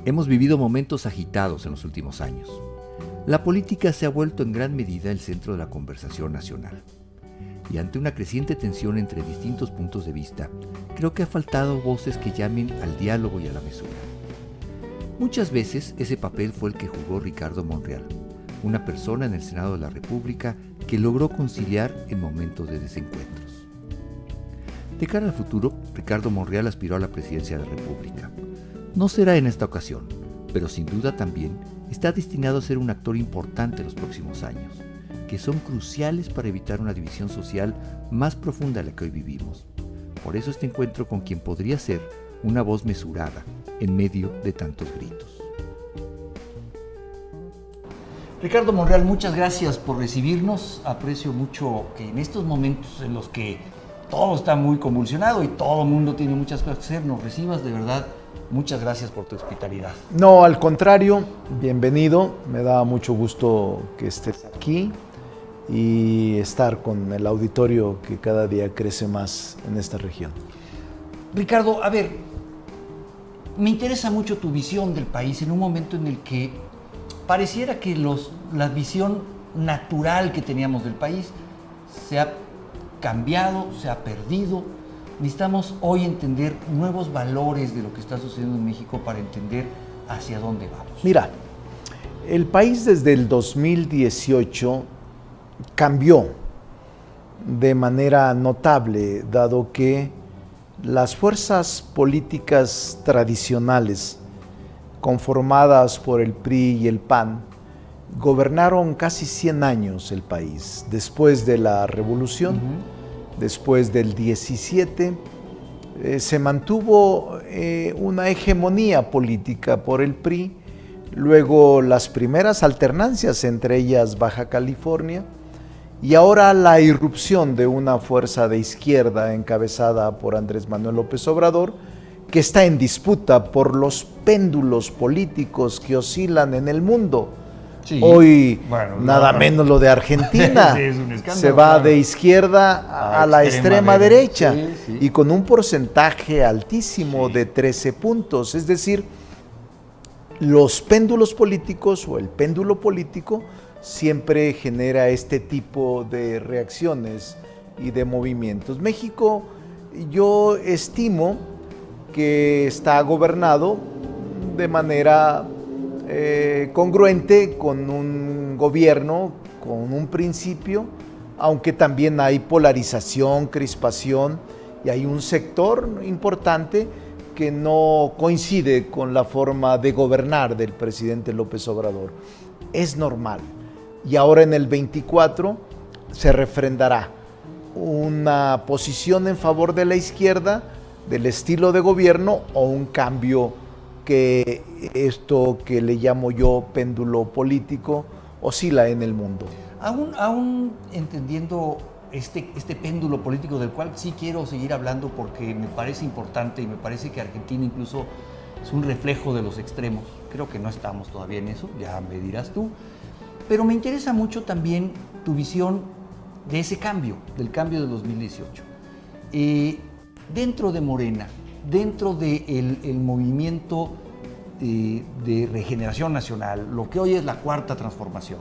Hemos vivido momentos agitados en los últimos años. La política se ha vuelto en gran medida el centro de la conversación nacional. Y ante una creciente tensión entre distintos puntos de vista, creo que ha faltado voces que llamen al diálogo y a la mesura. Muchas veces ese papel fue el que jugó Ricardo Monreal, una persona en el Senado de la República que logró conciliar en momentos de desencuentros. De cara al futuro, Ricardo Monreal aspiró a la presidencia de la República. No será en esta ocasión, pero sin duda también está destinado a ser un actor importante en los próximos años, que son cruciales para evitar una división social más profunda de la que hoy vivimos. Por eso este encuentro con quien podría ser una voz mesurada en medio de tantos gritos. Ricardo Monreal, muchas gracias por recibirnos. Aprecio mucho que en estos momentos en los que todo está muy convulsionado y todo el mundo tiene muchas cosas que hacer, nos recibas. De verdad, muchas gracias por tu hospitalidad. No, al contrario, bienvenido. Me da mucho gusto que estés aquí y estar con el auditorio que cada día crece más en esta región. Ricardo, a ver, me interesa mucho tu visión del país en un momento en el que pareciera que la visión natural que teníamos del país se ha cambiado, se ha perdido. Necesitamos hoy entender nuevos valores de lo que está sucediendo en México para entender hacia dónde vamos. Mira, el país desde el 2018 cambió de manera notable, dado que las fuerzas políticas tradicionales conformadas por el PRI y el PAN gobernaron casi 100 años el país. Después de la Revolución, después del 17, se mantuvo una hegemonía política por el PRI, luego las primeras alternancias, entre ellas Baja California, y ahora la irrupción de una fuerza de izquierda encabezada por Andrés Manuel López Obrador, que está en disputa por los péndulos políticos que oscilan en el mundo. Sí. Hoy, bueno, nada menos lo de Argentina, sí, es un escándalo, se va de izquierda a la extrema derecha, sí. Y con un porcentaje altísimo de 13 puntos. Es decir, los péndulos políticos o el péndulo político siempre genera este tipo de reacciones y de movimientos. México, yo estimo que está gobernado de manera congruente con un gobierno, con un principio, aunque también hay polarización, crispación, y hay un sector importante que no coincide con la forma de gobernar del presidente López Obrador. Es normal. Y ahora en el 24 se refrendará una posición en favor de la izquierda, del estilo de gobierno, o un cambio que esto que le llamo yo péndulo político oscila en el mundo. Aún entendiendo este péndulo político del cual sí quiero seguir hablando porque me parece importante y me parece que Argentina incluso es un reflejo de los extremos. Creo que no estamos todavía en eso, ya me dirás tú. Pero me interesa mucho también tu visión de ese cambio, del cambio de 2018. Dentro de Morena, dentro del movimiento de regeneración nacional, lo que hoy es la Cuarta Transformación,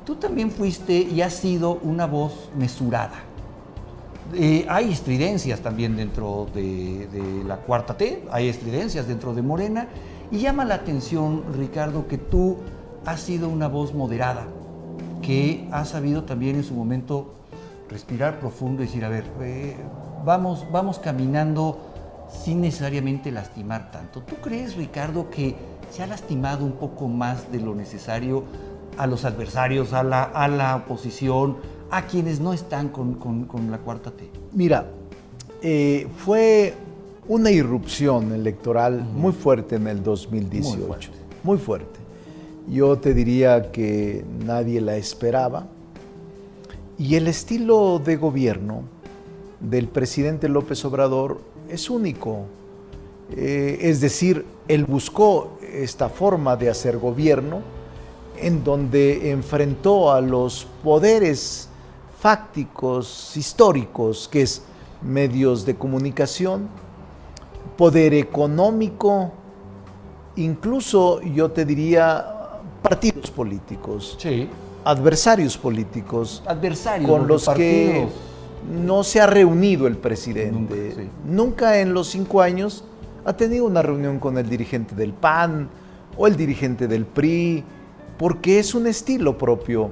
tú también fuiste y has sido una voz mesurada. Hay estridencias también dentro de la Cuarta T, hay estridencias dentro de Morena, y llama la atención, Ricardo, que tú has sido una voz moderada, que has sabido también en su momento respirar profundo y decir, a ver, vamos caminando sin necesariamente lastimar tanto. ¿Tú crees, Ricardo, que se ha lastimado un poco más de lo necesario a los adversarios, a la oposición, a quienes no están con la Cuarta T? Mira, fue una irrupción electoral muy fuerte en el 2018, muy fuerte. Yo te diría que nadie la esperaba, y el estilo de gobierno del presidente López Obrador es único. Es decir, él buscó esta forma de hacer gobierno en donde enfrentó a los poderes fácticos, históricos, que es medios de comunicación, poder económico incluso yo te diría partidos políticos, Sí. adversarios políticos, Adversarios. con los que partidos. no se ha reunido el presidente. Nunca, sí. Nunca en los 5 años ha tenido una reunión con el dirigente del PAN o el dirigente del PRI, porque es un estilo propio.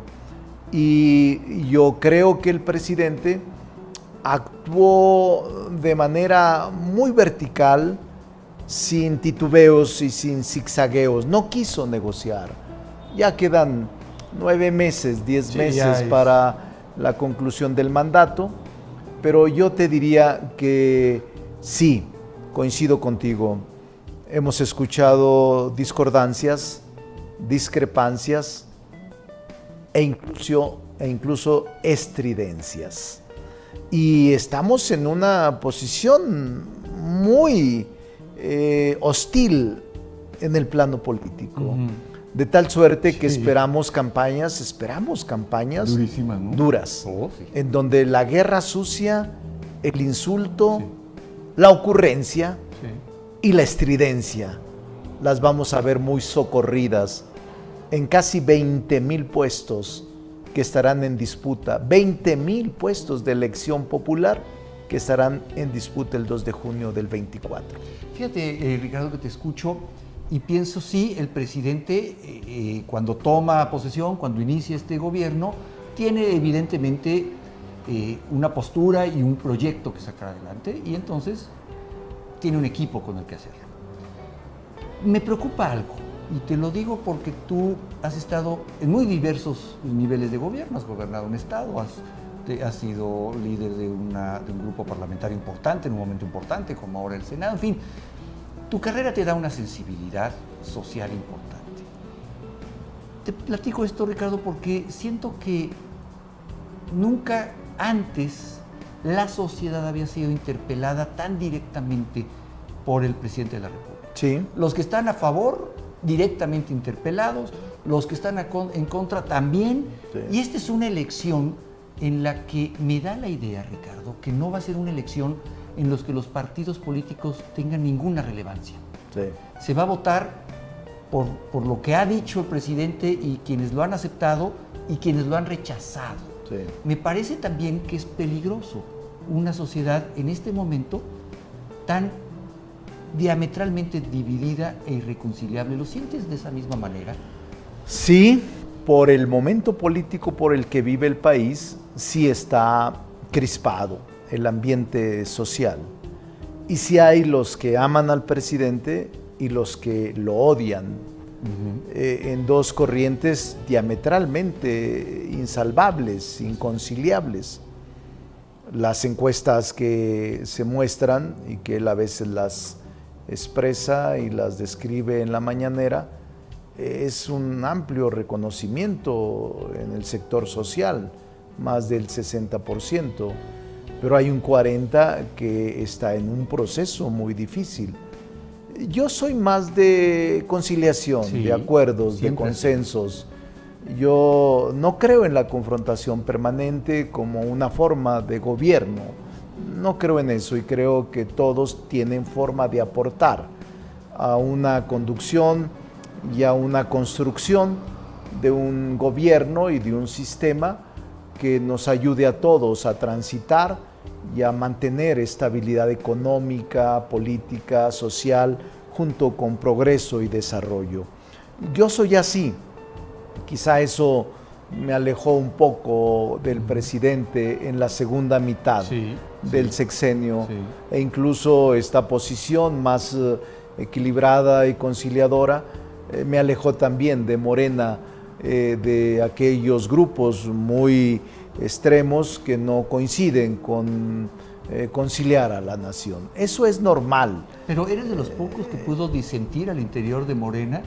Y yo creo que el presidente actuó de manera muy vertical, sin titubeos y sin zigzagueos. No quiso negociar. Ya quedan 9 meses, 10 meses para la conclusión del mandato, pero yo te diría que sí, coincido contigo. Hemos escuchado discordancias, discrepancias e incluso estridencias. Y estamos en una posición muy hostil en el plano político. Ujú. De tal suerte que Sí. esperamos campañas Durísimas, ¿no? duras, Oh, sí. en donde la guerra sucia, el insulto, Sí. la ocurrencia Sí. y la estridencia las vamos a ver muy socorridas en casi 20,000 puestos que estarán en disputa, 20,000 puestos de elección popular que estarán en disputa el 2 de junio del 24. Fíjate, Ricardo, que te escucho y pienso, sí, el presidente cuando toma posesión, cuando inicia este gobierno, tiene evidentemente una postura y un proyecto que sacar adelante y entonces tiene un equipo con el que hacerlo. Me preocupa algo y te lo digo porque tú has estado en muy diversos niveles de gobierno, has gobernado un estado, has sido líder de un grupo parlamentario importante, en un momento importante como ahora el Senado, en fin. Tu carrera te da una sensibilidad social importante. Te platico esto, Ricardo, porque siento que nunca antes la sociedad había sido interpelada tan directamente por el presidente de la República. Sí. Los que están a favor, directamente interpelados, los que están en contra también. Sí. Y esta es una elección en la que me da la idea, Ricardo, que no va a ser una elección en los que los partidos políticos tengan ninguna relevancia. Sí. Se va a votar por lo que ha dicho el presidente y quienes lo han aceptado y quienes lo han rechazado. Sí. Me parece también que es peligroso una sociedad en este momento tan diametralmente dividida e irreconciliable. ¿Lo sientes de esa misma manera? Sí, por el momento político por el que vive el país, sí está crispado el ambiente social. Y sí hay los que aman al presidente y los que lo odian, en dos corrientes diametralmente insalvables, inconciliables. Las encuestas que se muestran y que él a veces las expresa y las describe en la mañanera, es un amplio reconocimiento en el sector social, más del 60%, pero hay un 40% que está en un proceso muy difícil. Yo soy más de conciliación, Sí, de acuerdos, de siempre. consensos. Yo no creo en la confrontación permanente como una forma de gobierno. No creo en eso y creo que todos tienen forma de aportar a una conducción y a una construcción de un gobierno y de un sistema que nos ayude a todos a transitar y a mantener estabilidad económica, política, social, junto con progreso y desarrollo. Yo soy así. Quizá eso me alejó un poco del presidente en la segunda mitad del sexenio, e incluso esta posición más equilibrada y conciliadora me alejó también de Morena, de aquellos grupos muy extremos que no coinciden con conciliar a la nación. Eso es normal. Pero eres de los pocos que pudo disentir al interior de Morena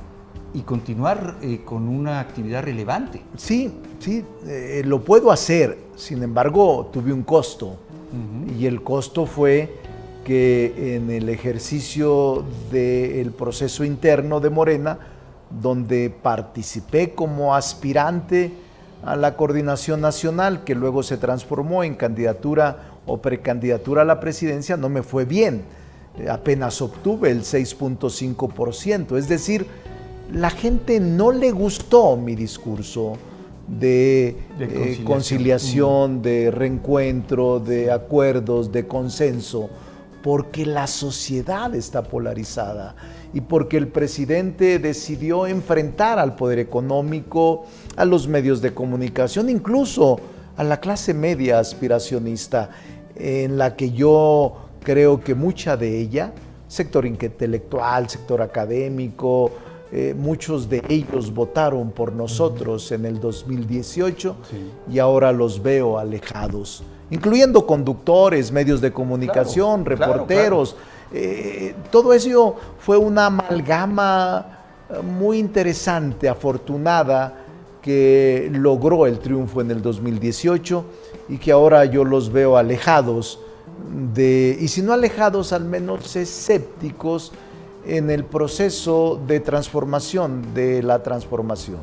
y continuar con una actividad relevante. Sí, lo puedo hacer. Sin embargo, tuve un costo. Y el costo fue que en el ejercicio del proceso interno de Morena, donde participé como aspirante a la coordinación nacional, que luego se transformó en candidatura o precandidatura a la presidencia, no me fue bien. apenas obtuve el 6.5%. Es decir, la gente no le gustó mi discurso de conciliación, de reencuentro, de acuerdos, de consenso, porque la sociedad está polarizada y porque el presidente decidió enfrentar al poder económico, a los medios de comunicación, incluso a la clase media aspiracionista, en la que yo creo que mucha de ella, sector intelectual, sector académico, muchos de ellos votaron por nosotros en el 2018 y ahora los veo alejados, incluyendo conductores, medios de comunicación, reporteros. Todo eso fue una amalgama muy interesante, afortunada, que logró el triunfo en el 2018 y que ahora yo los veo alejados y si no alejados, al menos escépticos en el proceso de transformación de la transformación,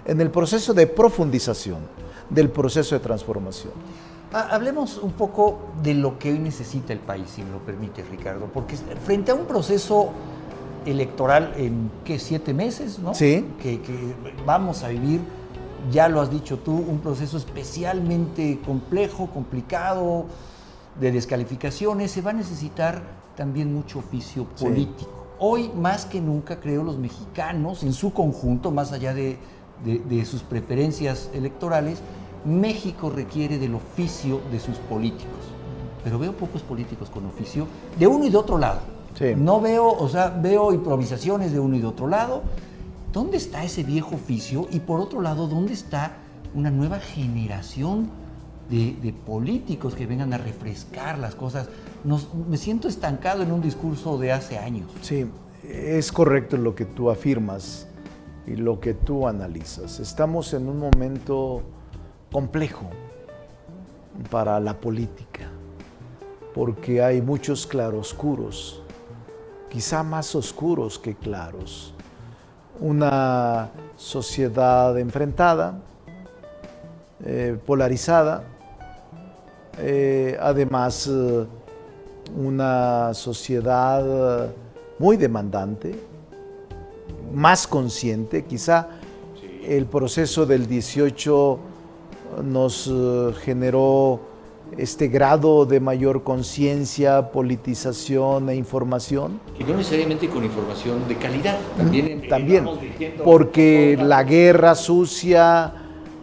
en el proceso de profundización del proceso de transformación. Hablemos un poco de lo que hoy necesita el país, si me lo permite, Ricardo, porque frente a un proceso electoral en, ¿qué?, 7 meses, ¿no? Sí. Que vamos a vivir, ya lo has dicho tú, un proceso especialmente complejo, complicado, de descalificaciones. Se va a necesitar también mucho oficio político. Sí. Hoy, más que nunca, creo, los mexicanos, en su conjunto, más allá de sus preferencias electorales, México requiere del oficio de sus políticos. Pero veo pocos políticos con oficio, de uno y de otro lado. Sí. No veo, veo improvisaciones de uno y de otro lado. ¿Dónde está ese viejo oficio? Y por otro lado, ¿dónde está una nueva generación de políticos que vengan a refrescar las cosas? Me siento estancado en un discurso de hace años. Sí, es correcto lo que tú afirmas y lo que tú analizas. Estamos en un momento complejo para la política, porque hay muchos claroscuros, quizá más oscuros que claros. Una sociedad enfrentada, polarizada, además una sociedad muy demandante, más consciente. Quizá el proceso del 18 nos generó este grado de mayor conciencia, politización e información. Y no necesariamente con información de calidad, también porque la guerra sucia,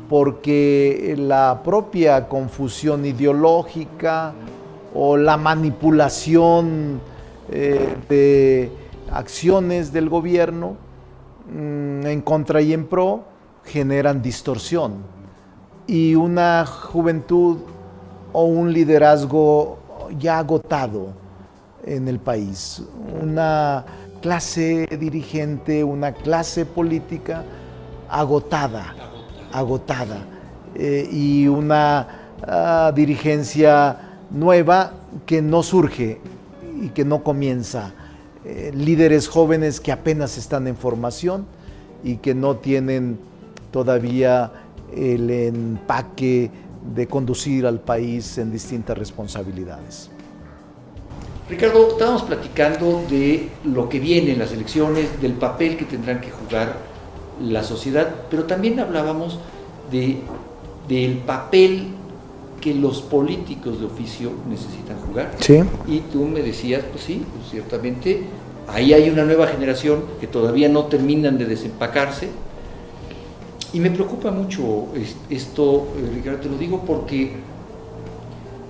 porque la propia confusión ideológica o la manipulación de acciones del gobierno en contra y en pro generan distorsión, y una juventud o un liderazgo ya agotado en el país, una clase dirigente, una clase política agotada, y una dirigencia nueva que no surge y que no comienza, líderes jóvenes que apenas están en formación y que no tienen todavía el empaque de conducir al país en distintas responsabilidades. Ricardo, estábamos platicando de lo que viene en las elecciones, del papel que tendrán que jugar la sociedad, pero también hablábamos del papel que los políticos de oficio necesitan jugar. Sí. Y tú me decías, pues sí, pues ciertamente ahí hay una nueva generación que todavía no terminan de desempacarse. Y me preocupa mucho esto, Ricardo, te lo digo porque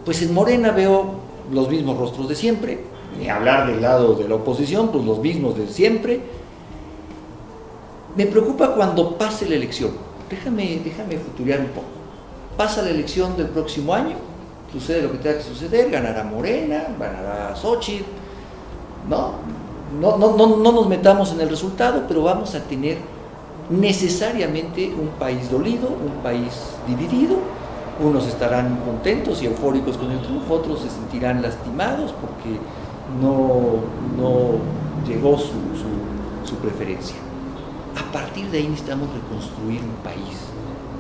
pues en Morena veo los mismos rostros de siempre, ni hablar del lado de la oposición, pues los mismos de siempre. Me preocupa cuando pase la elección. Déjame futurear un poco. Pasa la elección del próximo año, sucede lo que tenga que suceder, ganará Morena, ganará Xochitl, no nos metamos en el resultado, pero vamos a tener necesariamente un país dolido, un país dividido. Unos estarán contentos y eufóricos con el triunfo, otros se sentirán lastimados porque no llegó su preferencia. A partir de ahí necesitamos reconstruir un país,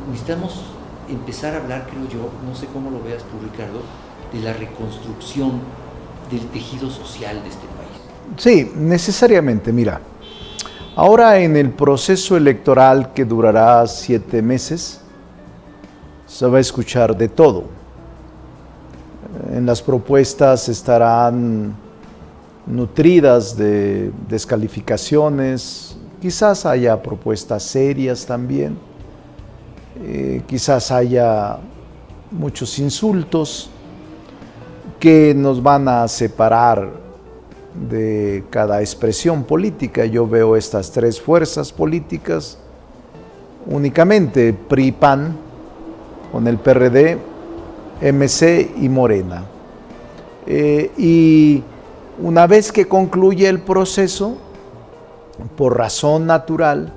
necesitamos empezar a hablar, creo yo, no sé cómo lo veas tú, Ricardo, de la reconstrucción del tejido social de este país? Sí, necesariamente. Mira, ahora en el proceso electoral que durará 7 meses, se va a escuchar de todo. En las propuestas estarán nutridas de descalificaciones, quizás haya propuestas serias también, quizás haya muchos insultos que nos van a separar de cada expresión política. Yo veo estas 3 fuerzas políticas únicamente, PRI, PAN, con el PRD, MC y Morena. Y una vez que concluye el proceso, por razón natural,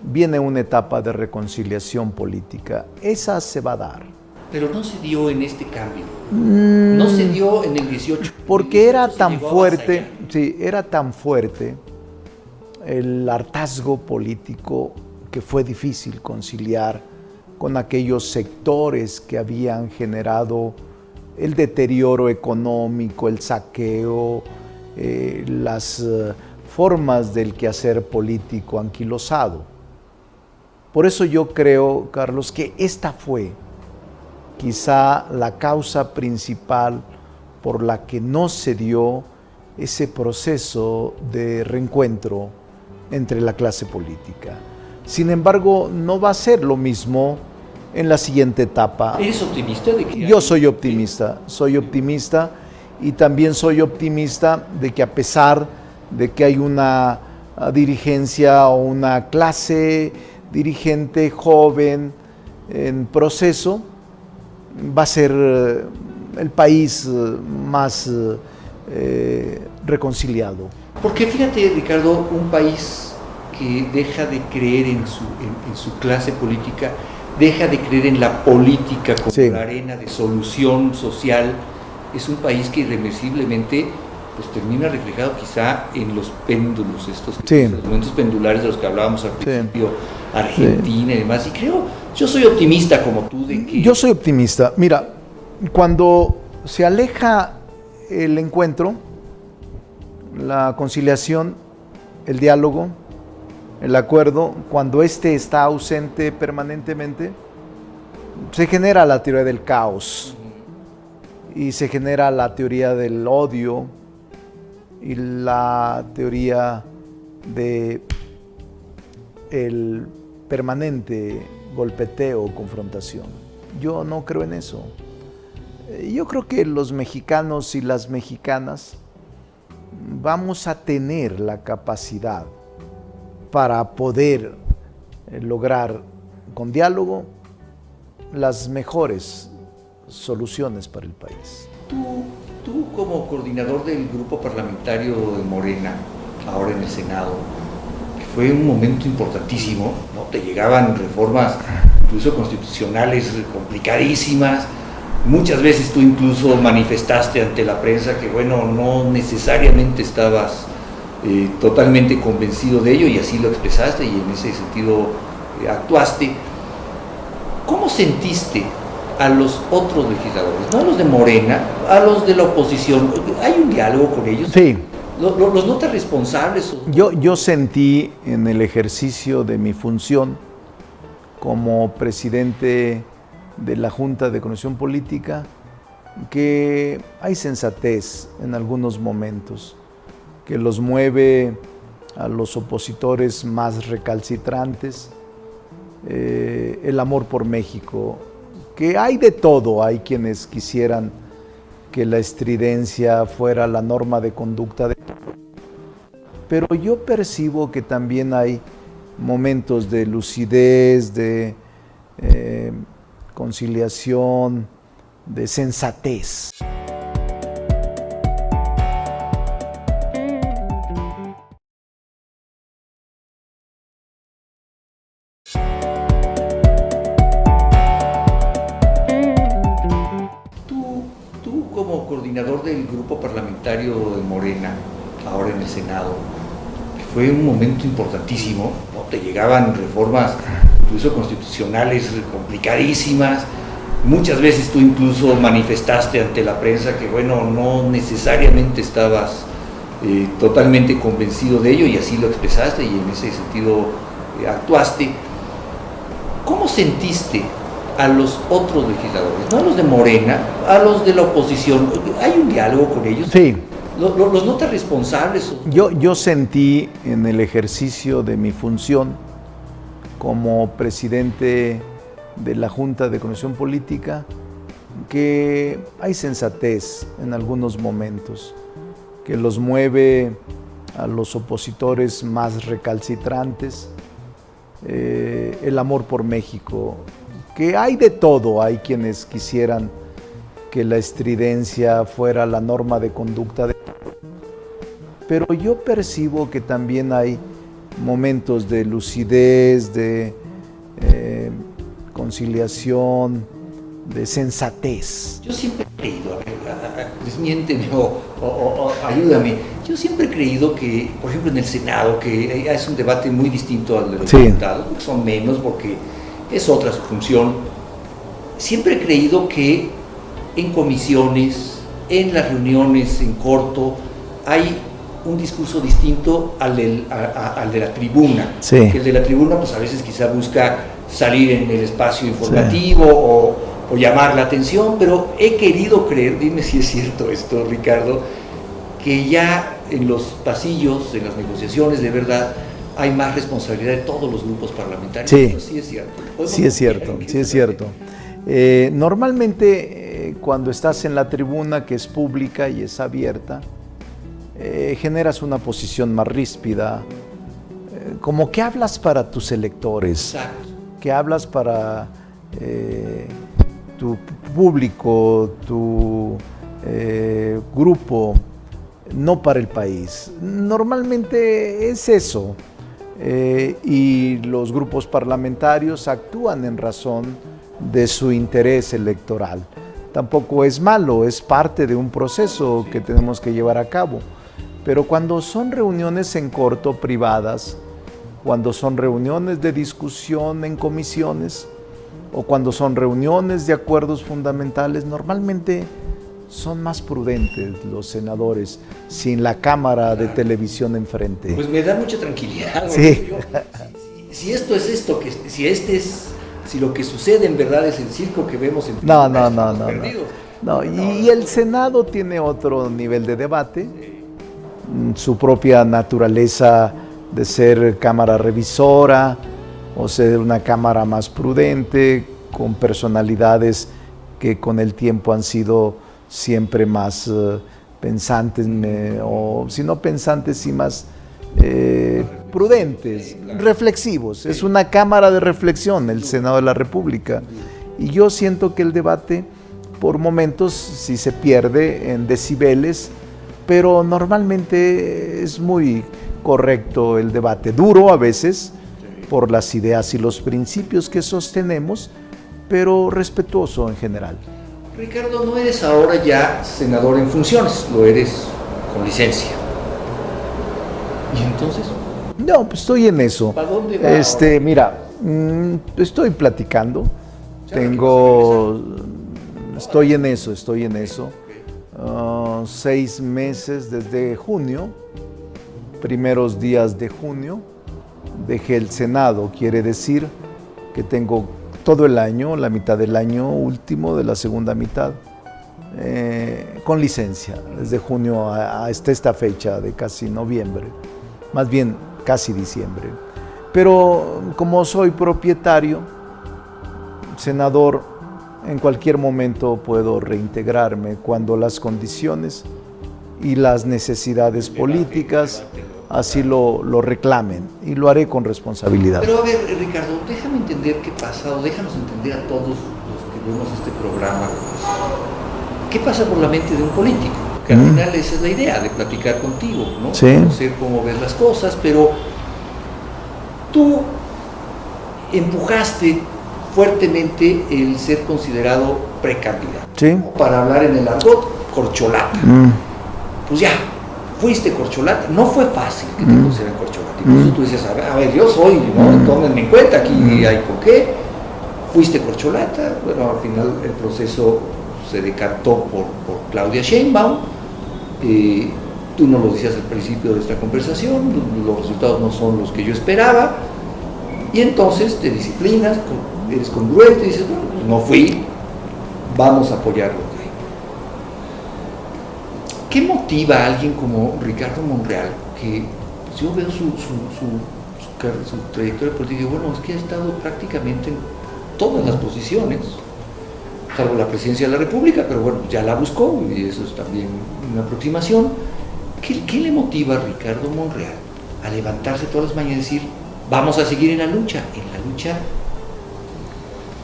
viene una etapa de reconciliación política. Esa se va a dar. Pero no se dio en este cambio. No se dio en el 18. Porque era tan fuerte, sí, era tan fuerte el hartazgo político que fue difícil conciliar con aquellos sectores que habían generado el deterioro económico, el saqueo, las formas del quehacer político anquilosado. Por eso yo creo, Carlos, que esta fue quizá la causa principal por la que no se dio ese proceso de reencuentro entre la clase política. Sin embargo, no va a ser lo mismo en la siguiente etapa. ¿Eres optimista de que Yo soy optimista y también soy optimista de que a pesar de que hay una dirigencia o una clase dirigente joven en proceso, va a ser el país más reconciliado. Porque fíjate, Ricardo, un país que deja de creer en su clase política, deja de creer en la política como la arena de solución social, es un país que irreversiblemente pues termina reflejado quizá en los péndulos, estos momentos pendulares de los que hablábamos al principio, Argentina y demás. Y creo, yo soy optimista como tú de que... Yo soy optimista. Mira, cuando se aleja el encuentro, la conciliación, el diálogo, el acuerdo, cuando éste está ausente permanentemente, se genera la teoría del caos y se genera la teoría del odio y la teoría de el permanente golpeteo o confrontación. Yo no creo en eso. Yo creo que los mexicanos y las mexicanas vamos a tener la capacidad para poder lograr con diálogo las mejores soluciones para el país. Tú como coordinador del grupo parlamentario de Morena, ahora en el Senado, que fue un momento importantísimo, ¿no? Te llegaban reformas incluso constitucionales complicadísimas. Muchas veces tú incluso manifestaste ante la prensa que, bueno, no necesariamente estabas totalmente convencido de ello, y así lo expresaste y en ese sentido actuaste. ¿Cómo sentiste a los otros legisladores, no a los de Morena, a los de la oposición? ¿Hay un diálogo con ellos? Sí. ¿Los notas responsables? Yo sentí en el ejercicio de mi función como presidente de la Junta de Coordinación Política que hay sensatez en algunos momentos que los mueve a los opositores más recalcitrantes, el amor por México, que hay de todo. Hay quienes quisieran que la estridencia fuera la norma de conducta, pero yo percibo que también hay momentos de lucidez, de conciliación, de sensatez. Tú como coordinador del grupo parlamentario de Morena, ahora en el Senado, que fue un momento importantísimo, ¿no? Te llegaban reformas incluso constitucionales complicadísimas. Muchas veces tú incluso manifestaste ante la prensa que, bueno, no necesariamente estabas totalmente convencido de ello, y así lo expresaste y en ese sentido actuaste. ¿Cómo sentiste a los otros legisladores, no a los de Morena, a los de la oposición? ¿Hay un diálogo con ellos? Sí. ¿Los notas responsables? Yo sentí en el ejercicio de mi función como presidente de la Junta de Coordinación Política que hay sensatez en algunos momentos, que los mueve a los opositores más recalcitrantes, el amor por México, que hay de todo. Hay quienes quisieran que la estridencia fuera la norma de conducta, pero yo percibo que también hay momentos de lucidez, de conciliación, de sensatez. Yo siempre he creído, desmiénteme o ayúdame, yo siempre he creído que, por ejemplo, en el Senado, que es un debate muy distinto al de los diputados, porque son menos, porque es otra su función. Siempre he creído que en comisiones, en las reuniones en corto, hay un discurso distinto al de la tribuna. Sí. Que el de la tribuna, pues a veces quizá busca salir en el espacio informativo, o llamar la atención, pero he querido creer, dime si es cierto esto, Ricardo, que ya en los pasillos, en las negociaciones, de verdad, hay más responsabilidad de todos los grupos parlamentarios. Sí, eso sí es cierto. Sí es cierto, sí es cierto. Normalmente, cuando estás en la tribuna, que es pública y es abierta, generas una posición más ríspida, como que hablas para tus electores. Exacto. Que hablas para tu público, tu grupo, no para el país. Normalmente es eso, y los grupos parlamentarios actúan en razón de su interés electoral. Tampoco es malo, es parte de un proceso que tenemos que llevar a cabo. Pero cuando son reuniones en corto, privadas, cuando son reuniones de discusión en comisiones o cuando son reuniones de acuerdos fundamentales, normalmente son más prudentes los senadores sin la cámara de televisión enfrente. Pues me da mucha tranquilidad. Sí. Si esto es esto, si lo que sucede en verdad es el circo que vemos en No, y el Senado tiene otro nivel de debate, su propia naturaleza de ser cámara revisora o ser una cámara más prudente, con personalidades que con el tiempo han sido siempre más pensantes, o si no pensantes, sí más prudentes, reflexivos. Es una cámara de reflexión, el Senado de la República. Y yo siento que el debate, por momentos, sí se pierde en decibeles, pero normalmente es muy correcto el debate, duro a veces por las ideas y los principios que sostenemos, pero respetuoso en general. Ricardo, no eres ahora ya senador en funciones, lo eres con licencia. ¿Y entonces? No, pues estoy en eso. ¿Para dónde va? Mira, estoy platicando, estoy en eso. 6 meses desde junio, primeros días de junio, dejé el Senado. Quiere decir que tengo todo el año, la mitad del año último de la segunda mitad, con licencia, desde junio hasta esta fecha de casi noviembre, más bien casi diciembre. Pero como soy propietario, senador, en cualquier momento puedo reintegrarme cuando las condiciones y las necesidades políticas así lo reclamen, y lo haré con responsabilidad. Pero a ver, Ricardo, déjame entender qué pasa, o déjanos entender a todos los que vemos este programa, qué pasa por la mente de un político, que al final esa es la idea, de platicar contigo, ¿no? Sí. Conocer cómo ves las cosas, pero tú empujaste fuertemente el ser considerado precandidato, Sí. ¿no? Para hablar en el argot, corcholata. Pues ya, fuiste corcholata. No fue fácil que te consideren corcholata. Incluso tú dices, a ver, yo soy, ¿no? Tómenme en cuenta, aquí hay con qué. fuiste corcholata, bueno, al final el proceso se decantó por Claudia Sheinbaum, tú no lo decías al principio de esta conversación, los resultados no son los que yo esperaba, y entonces te disciplinas, eres congruente y dices, bueno, pues no fui, vamos a apoyarlo. ¿Qué motiva a alguien como Ricardo Monreal, que pues, yo veo su trayectoria política y digo, bueno, es que ha estado prácticamente en todas las posiciones, salvo la presidencia de la República, pero bueno, ya la buscó y eso es también una aproximación. ¿Qué le motiva a Ricardo Monreal a levantarse todas las mañanas y decir, vamos a seguir en la lucha?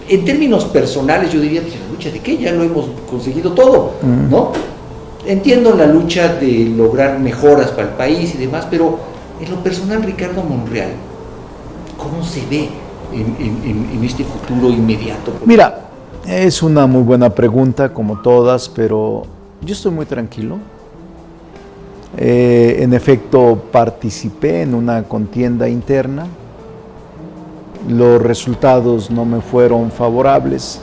En términos personales yo diría, pues en la lucha de qué, ya lo hemos conseguido todo, ¿no? Entiendo la lucha de lograr mejoras para el país y demás, pero en lo personal, Ricardo Monreal, ¿cómo se ve en este futuro inmediato? Mira, es una muy buena pregunta, como todas, pero yo estoy muy tranquilo. En efecto, participé en una contienda interna. Los resultados no me fueron favorables.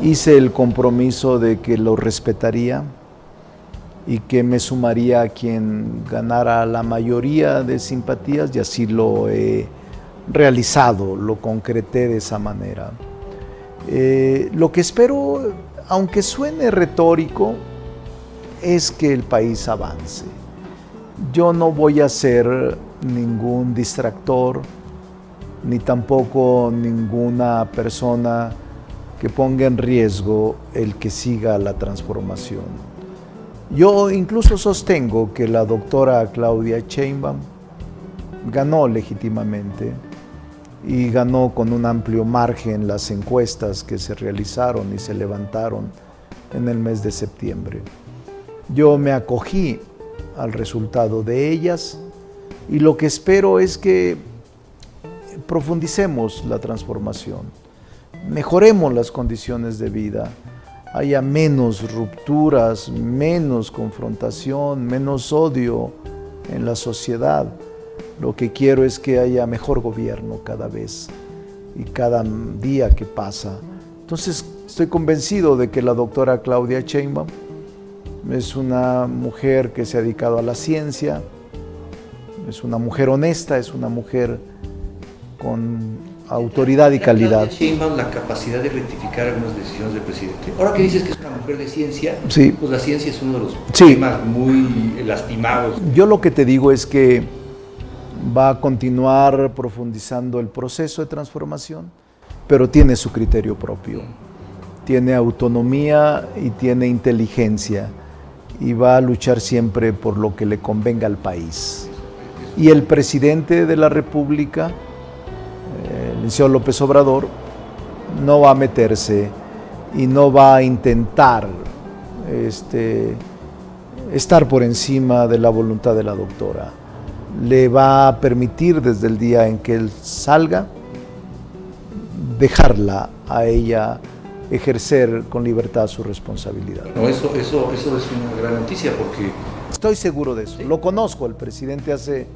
Hice el compromiso de que lo respetaría y que me sumaría a quien ganara la mayoría de simpatías, y así lo he realizado, lo concreté de esa manera. Lo que espero, aunque suene retórico, es que el país avance. Yo no voy a ser ningún distractor, ni tampoco ninguna persona que ponga en riesgo el que siga la transformación. Yo incluso sostengo que la doctora Claudia Sheinbaum ganó legítimamente y ganó con un amplio margen las encuestas que se realizaron y se levantaron en el mes de septiembre. Yo me acogí al resultado de ellas y lo que espero es que profundicemos la transformación, mejoremos las condiciones de vida, haya menos rupturas, menos confrontación, menos odio en la sociedad. Lo que quiero es que haya mejor gobierno cada vez y cada día que pasa. Entonces estoy convencido de que la doctora Claudia Sheinbaum es una mujer que se ha dedicado a la ciencia, es una mujer honesta, es una mujer con autoridad y calidad. Claudia Sheinbaum, la capacidad de rectificar algunas decisiones del presidente. Ahora que dices que es una mujer de ciencia, sí, pues la ciencia es uno de los temas muy lastimados. Yo lo que te digo es que va a continuar profundizando el proceso de transformación, pero tiene su criterio propio, tiene autonomía y tiene inteligencia y va a luchar siempre por lo que le convenga al país. Y el presidente de la República, el señor López Obrador, no va a meterse y no va a intentar estar por encima de la voluntad de la doctora. Le va a permitir desde el día en que él salga, dejarla a ella ejercer con libertad su responsabilidad. No, eso es una gran noticia porque... Estoy seguro de eso. ¿Sí? Lo conozco al presidente hace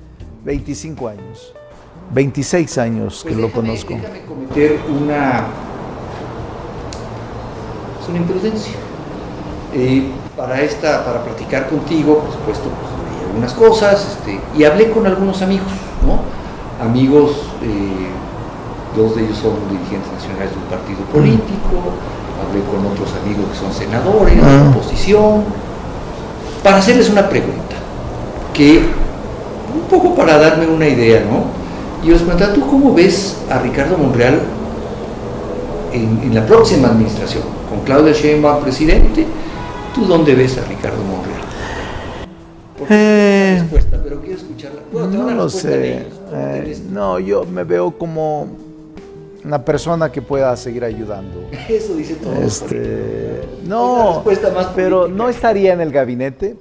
25 años. 26 años pues que lo conozco. Déjame cometer una imprudencia. Para platicar contigo, por supuesto, pues, leí algunas cosas y hablé con algunos amigos, ¿no? Amigos, dos de ellos son dirigentes nacionales de un partido político, hablé con otros amigos que son senadores, de la oposición, para hacerles una pregunta, que un poco para darme una idea, ¿no? Y yo les preguntaba, ¿tú cómo ves a Ricardo Monreal en la próxima administración? Con Claudia Sheinbaum presidente, ¿tú dónde ves a Ricardo Monreal? Porque no respuesta, pero quiero escucharla. Bueno, no lo sé. No, yo me veo como una persona que pueda seguir ayudando. Eso dice todo. No, pero no estaría en el gabinete.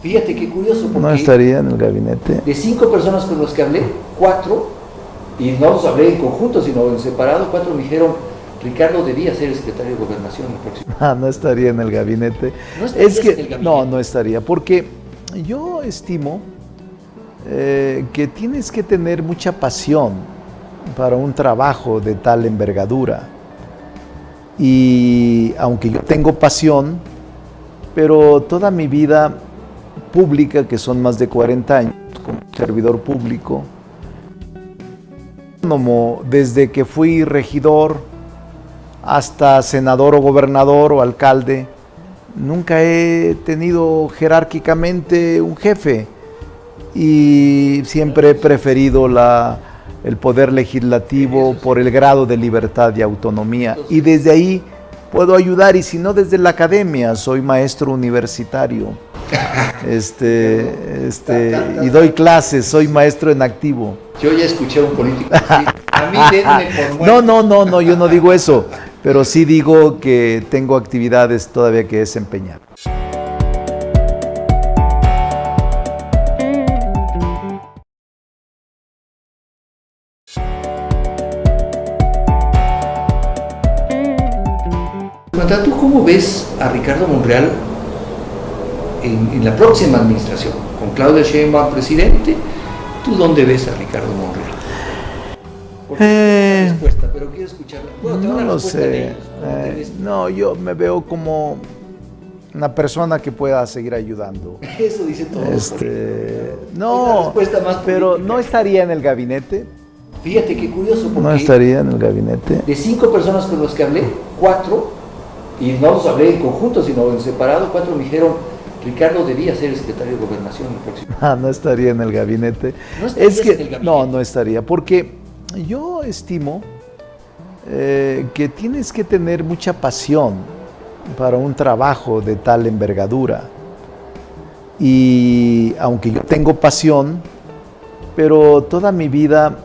Fíjate qué curioso. No estaría en el gabinete. De 5 personas con las que hablé, 4, y no los hablé en conjunto, sino en separado, 4 me dijeron, Ricardo debía ser el secretario de Gobernación el próximo. No estaría en el gabinete. ¿No estaría en el gabinete? No estaría, porque yo estimo que tienes que tener mucha pasión para un trabajo de tal envergadura. Y aunque yo tengo pasión, pero toda mi vida pública, que son más de 40 años como servidor público, desde que fui regidor hasta senador o gobernador o alcalde, nunca he tenido jerárquicamente un jefe y siempre he preferido el poder legislativo por el grado de libertad y autonomía, y desde ahí puedo ayudar, y si no desde la academia, soy maestro universitario, y doy clases, soy maestro en activo. Yo ya escuché a un político decir, a mí denme por muerto. No, yo no digo eso, pero sí digo que tengo actividades todavía que desempeñar. ¿Tú cómo ves a Ricardo Monreal en la próxima administración? Con Claudia Sheinbaum presidente, ¿tú dónde ves a Ricardo Monreal? Respuesta, pero quiero escucharla. Bueno, no lo sé. No, yo me veo como una persona que pueda seguir ayudando. Eso dice todo. No, pero no estaría en el gabinete. Fíjate qué curioso, porque no estaría en el gabinete. De 5 personas con las que hablé, 4, y no los hablé en conjunto, sino en separado, 4 me dijeron, Ricardo debía ser el secretario de Gobernación el próximo. No estaría en el gabinete. ¿No estarías en el gabinete? No estaría, porque yo estimo que tienes que tener mucha pasión para un trabajo de tal envergadura. Y aunque yo tengo pasión, pero toda mi vida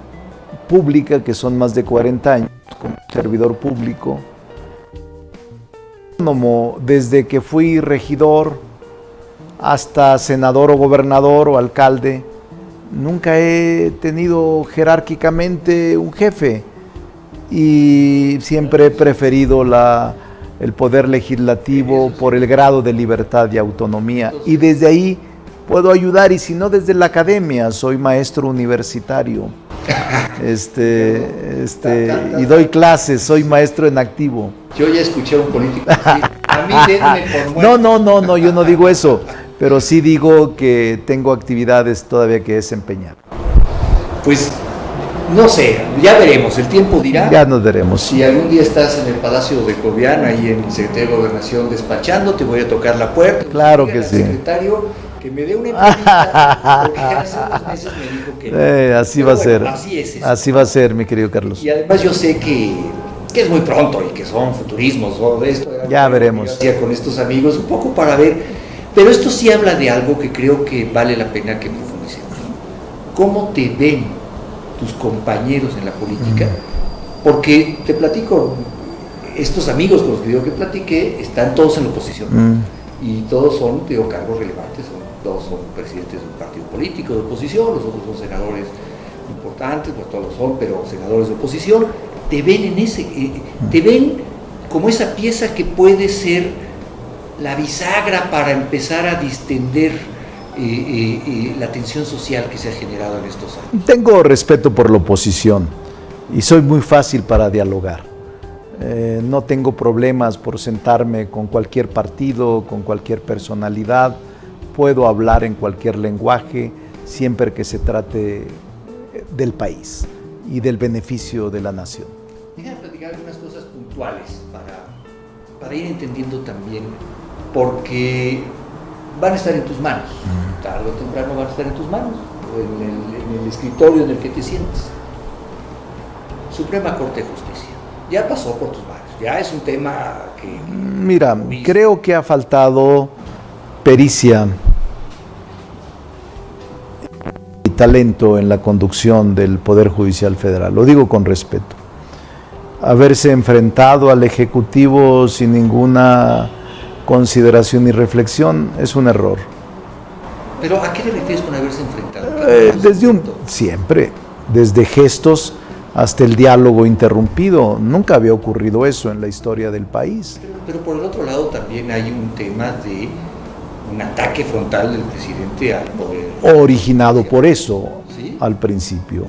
pública, que son más de 40 años como servidor público, desde que fui regidor hasta senador o gobernador o alcalde, nunca he tenido jerárquicamente un jefe y siempre he preferido el poder legislativo por el grado de libertad y autonomía, y desde ahí puedo ayudar, y si no desde la academia, soy maestro universitario, y doy clases, soy maestro en activo. Yo ya escuché a un político decir, a mí denme por muerto. No, yo no digo eso, pero sí digo que tengo actividades todavía que desempeñar. Pues no sé, ya veremos, el tiempo dirá. Ya nos veremos. Si algún día estás en el Palacio de Cobián, ahí en el Secretario de Gobernación despachando, te voy a tocar la puerta. Claro que sí. Secretario, que me dé una entrevista, porque hace unos meses me dijo que no. Así va a ser. Así es eso. Así va a ser, mi querido Carlos. Y además yo sé que es muy pronto y que son futurismos, todo esto. Ya veremos. Yo hacía con estos amigos un poco para ver, pero esto sí habla de algo que creo que vale la pena que profundicemos. ¿Cómo te ven tus compañeros en la política? Porque te platico, estos amigos con los que digo que platiqué están todos en la oposición y todos son, cargos relevantes, todos son presidentes de un partido político de oposición, los otros son senadores importantes, pues todos son, pero senadores de oposición. Te ven te ven como esa pieza que puede ser la bisagra para empezar a distender la tensión social que se ha generado en estos años. Tengo respeto por la oposición y soy muy fácil para dialogar. No tengo problemas por sentarme con cualquier partido, con cualquier personalidad. Puedo hablar en cualquier lenguaje, siempre que se trate del país y del beneficio de la nación. Déjame platicar algunas cosas puntuales para ir entendiendo también, porque van a estar en tus manos, tarde o temprano van a estar en tus manos, en el escritorio en el que te sientes. Suprema Corte de Justicia, ya pasó por tus manos, ya es un tema que... Mira, creo que ha faltado pericia y talento en la conducción del Poder Judicial Federal, lo digo con respeto. Haberse enfrentado al Ejecutivo sin ninguna consideración y reflexión es un error. ¿Pero a qué te refieres con haberse enfrentado? Siempre, desde gestos hasta el diálogo interrumpido. Nunca había ocurrido eso en la historia del país. Pero por el otro lado también hay un tema de un ataque frontal del presidente al poder. Originado por eso, ¿sí? Al principio.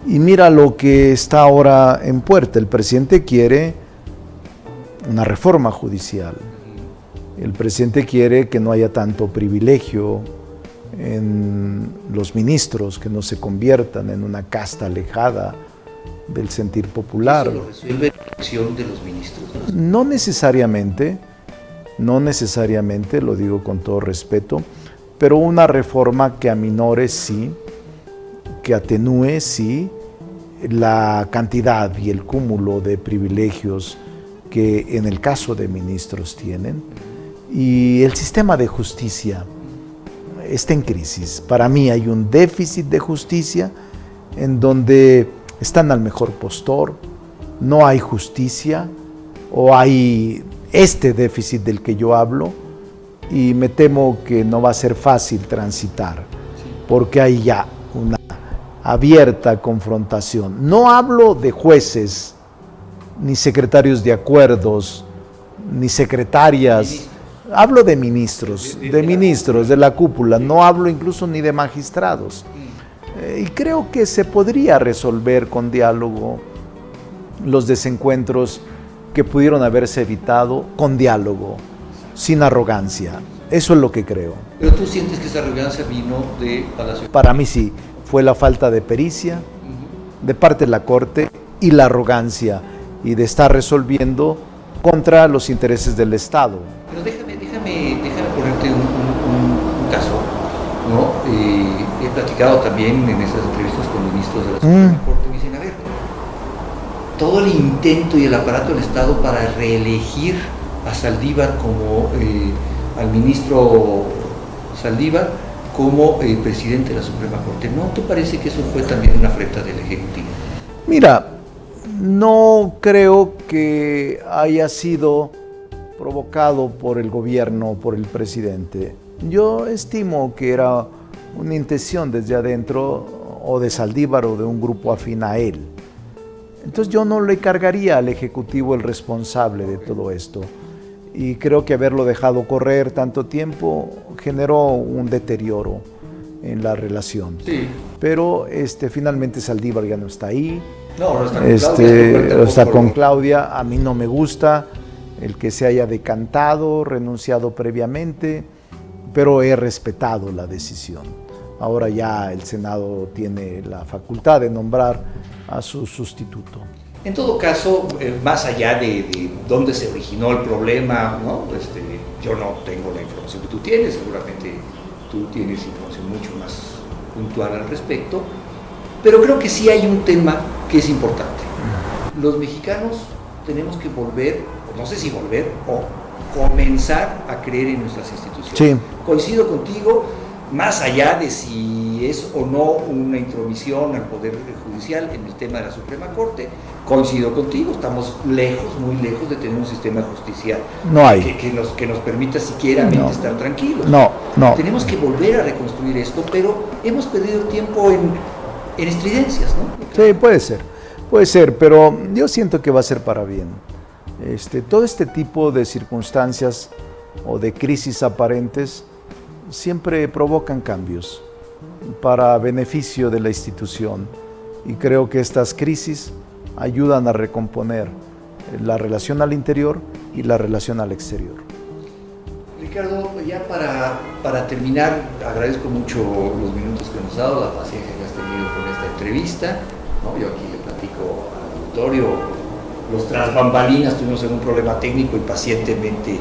Y mira lo que está ahora en puerta. El presidente quiere una reforma judicial. El presidente quiere que no haya tanto privilegio en los ministros, que no se conviertan en una casta alejada del sentir popular. ¿Eso lo resuelve la elección de los ministros? No necesariamente, lo digo con todo respeto, pero una reforma que aminore sí, que atenúe sí la cantidad y el cúmulo de privilegios que en el caso de ministros tienen. Y el sistema de justicia está en crisis. Para mí hay un déficit de justicia en donde están al mejor postor, no hay justicia, o hay este déficit del que yo hablo, y me temo que no va a ser fácil transitar, porque hay ya una abierta confrontación. No hablo de jueces, ni secretarios de acuerdos, ni secretarias, hablo de ministros, de la cúpula, no hablo incluso ni de magistrados. Y creo que se podría resolver con diálogo los desencuentros que pudieron haberse evitado con diálogo, sin arrogancia. Eso es lo que creo. ¿Pero tú sientes que esa arrogancia vino de Palacio? Para mí sí, fue la falta de pericia de parte de la Corte y la arrogancia y de estar resolviendo contra los intereses del Estado. Pero déjame ponerte un caso, ¿no? He platicado también en esas entrevistas con ministros de la Suprema Corte, me dicen, a ver, todo el intento y el aparato del Estado para reelegir a Saldívar como, al ministro Saldívar como presidente de la Suprema Corte, ¿no te parece que eso fue también una afrenta del Ejecutivo? Mira, no creo que haya sido provocado por el gobierno, por el presidente. Yo estimo que era una intención desde adentro, o de Saldívar o de un grupo afín a él. Entonces yo no le cargaría al Ejecutivo el responsable de todo esto. Y creo que haberlo dejado correr tanto tiempo generó un deterioro en la relación. Sí. Pero finalmente Saldívar ya no está ahí. No, no está con Claudia. Está con Claudia. A mí no me gusta el que se haya decantado, renunciado previamente, pero he respetado la decisión. Ahora ya el Senado tiene la facultad de nombrar a su sustituto. En todo caso, más allá de dónde se originó el problema, ¿no? Yo no tengo la información que tú tienes, seguramente tú tienes información mucho más puntual al respecto, pero creo que sí hay un tema que es importante. Los mexicanos tenemos que volver, no sé si volver, o comenzar a creer en nuestras instituciones. Sí. Coincido contigo, más allá de si es o no una intromisión al Poder Judicial en el tema de la Suprema Corte, coincido contigo, estamos lejos, muy lejos de tener un sistema de justicia no hay. Que nos permita siquiera estar tranquilos. No. Tenemos que volver a reconstruir esto, pero hemos perdido tiempo en estridencias, ¿no? Sí, puede ser, pero yo siento que va a ser para bien. Todo este tipo de circunstancias o de crisis aparentes siempre provocan cambios para beneficio de la institución, y creo que estas crisis ayudan a recomponer la relación al interior y la relación al exterior. Ricardo, ya para terminar, agradezco mucho los minutos que nos has dado, la paciencia que has tenido con esta entrevista, ¿no? Yo aquí le platico al auditorio, los tras bambalinas tuvimos algún problema técnico y pacientemente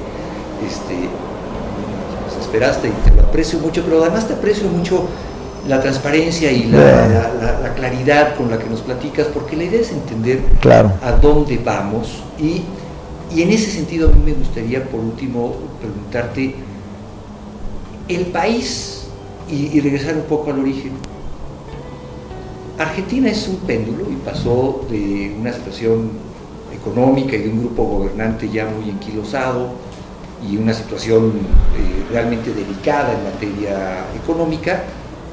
nos esperaste, y te lo aprecio mucho, pero además te aprecio mucho la transparencia y la claridad con la que nos platicas, porque la idea es entender a dónde vamos, y en ese sentido a mí me gustaría por último preguntarte, el país, y regresar un poco al origen. Argentina es un péndulo y pasó de una situación económica y de un grupo gobernante ya muy enquilosado y una situación realmente delicada en materia económica,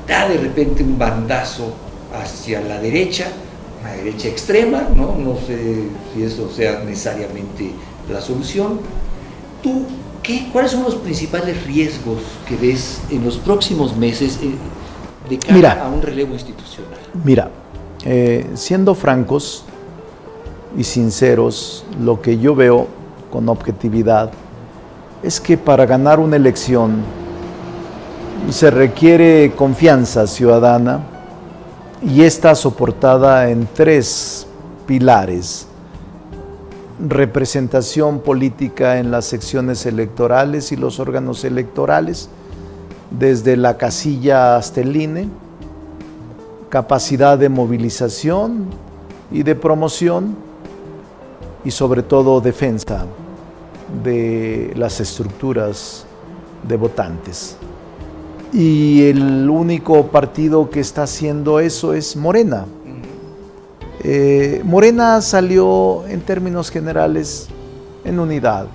da de repente un bandazo hacia la derecha, una derecha extrema, ¿no? No sé si eso sea necesariamente la solución. ¿Tú cuáles son los principales riesgos que ves en los próximos meses de cara a un relevo institucional? Mira, Siendo francos y sinceros, lo que yo veo con objetividad es que para ganar una elección se requiere confianza ciudadana y está soportada en 3 pilares: representación política en las secciones electorales y los órganos electorales, desde la casilla hasta el INE, capacidad de movilización y de promoción, y sobre todo defensa de las estructuras de votantes. Y el único partido que está haciendo eso es Morena. Morena salió en términos generales en unidad.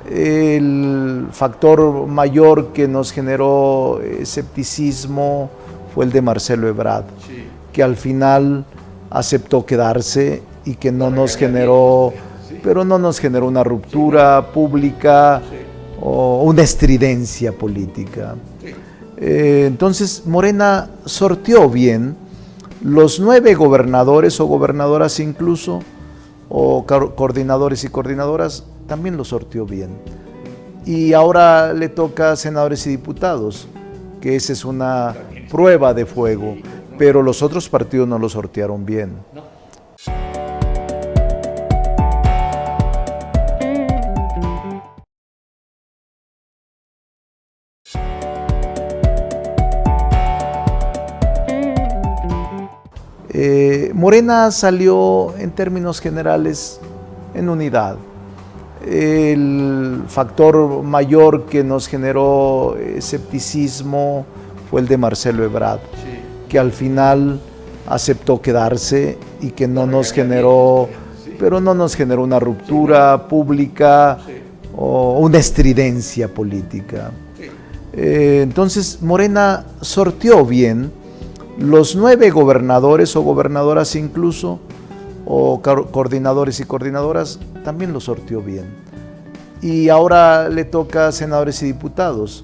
El factor mayor que nos generó escepticismo fue el de Marcelo Ebrard, sí, que al final aceptó quedarse y que no nos generó, sí, pero no nos generó una ruptura pública, sí, o una estridencia política. Sí. Entonces Morena sorteó bien. Los 9 gobernadores o gobernadoras incluso, o coordinadores y coordinadoras, también lo sorteó bien. Y ahora le toca a senadores y diputados, que esa es una prueba de fuego, pero los otros partidos no lo sortearon bien. Morena salió en términos generales en unidad. El factor mayor que nos generó escepticismo fue el de Marcelo Ebrard, sí, que al final aceptó quedarse y que no nos generó, sí, pero no nos generó una ruptura pública, sí, o una estridencia política. Sí. Entonces Morena sorteó bien. Los 9 gobernadores o gobernadoras incluso, o coordinadores y coordinadoras, también lo sorteó bien. Y ahora le toca a senadores y diputados,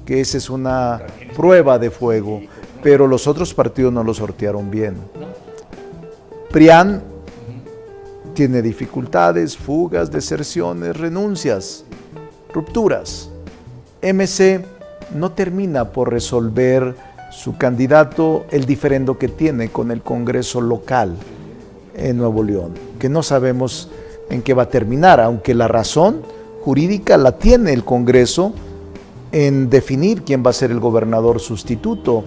que esa es una prueba de fuego, pero los otros partidos no lo sortearon bien. PRIAN tiene dificultades, fugas, deserciones, renuncias, rupturas. MC no termina por resolver su candidato el diferendo que tiene con el Congreso local en Nuevo León, que no sabemos en qué va a terminar, aunque la razón jurídica la tiene el Congreso en definir quién va a ser el gobernador sustituto,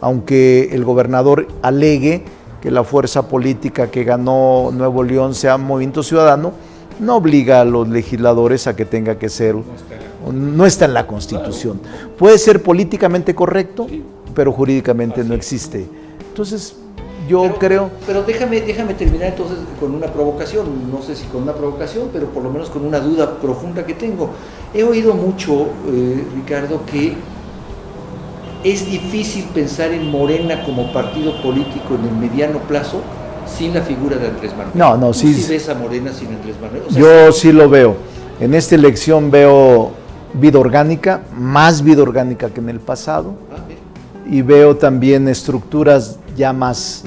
aunque el gobernador alegue que la fuerza política que ganó Nuevo León sea Movimiento Ciudadano, no obliga a los legisladores a que tenga que ser, no está en la Constitución. Puede ser políticamente correcto, pero jurídicamente no existe. Entonces, yo creo... Pero déjame terminar entonces con una provocación, no sé si con una provocación, pero por lo menos con una duda profunda que tengo. He oído mucho, Ricardo, que es difícil pensar en Morena como partido político en el mediano plazo sin la figura de Andrés Manuel. No, sí. ¿Sí ves a Morena sin Andrés Manuel? O sea, yo sí lo veo. En esta elección veo vida orgánica, más vida orgánica que en el pasado. Y veo también estructuras ya más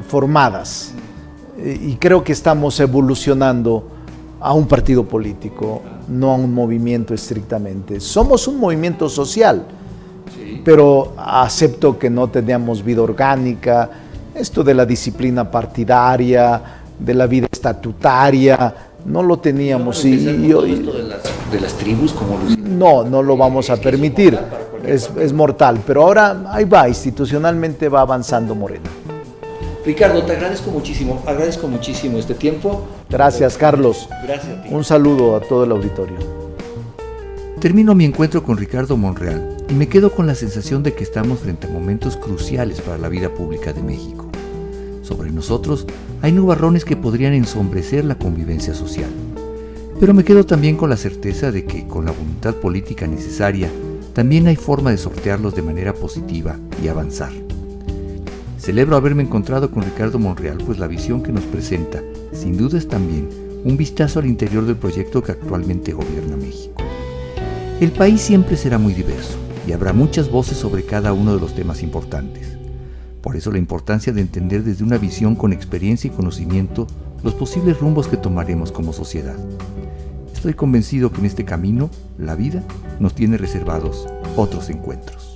formadas. Y creo que estamos evolucionando a un partido político, no a un movimiento estrictamente. Somos un movimiento social, sí, pero acepto que no teníamos vida orgánica, esto de la disciplina partidaria, de la vida estatutaria, no lo teníamos. Esto de las tribus, como no lo vamos a permitir. Es mortal, pero ahora ahí va, institucionalmente va avanzando Morena. Ricardo, te agradezco muchísimo este tiempo. Gracias, Carlos. Gracias a ti. Un saludo a todo el auditorio. Termino mi encuentro con Ricardo Monreal y me quedo con la sensación de que estamos frente a momentos cruciales para la vida pública de México. Sobre nosotros hay nubarrones que podrían ensombrecer la convivencia social, pero me quedo también con la certeza de que con la voluntad política necesaria también hay forma de sortearlos de manera positiva y avanzar. Celebro haberme encontrado con Ricardo Monreal, pues la visión que nos presenta, sin duda, es también un vistazo al interior del proyecto que actualmente gobierna México. El país siempre será muy diverso y habrá muchas voces sobre cada uno de los temas importantes. Por eso la importancia de entender desde una visión con experiencia y conocimiento los posibles rumbos que tomaremos como sociedad. Estoy convencido que en este camino, la vida nos tiene reservados otros encuentros.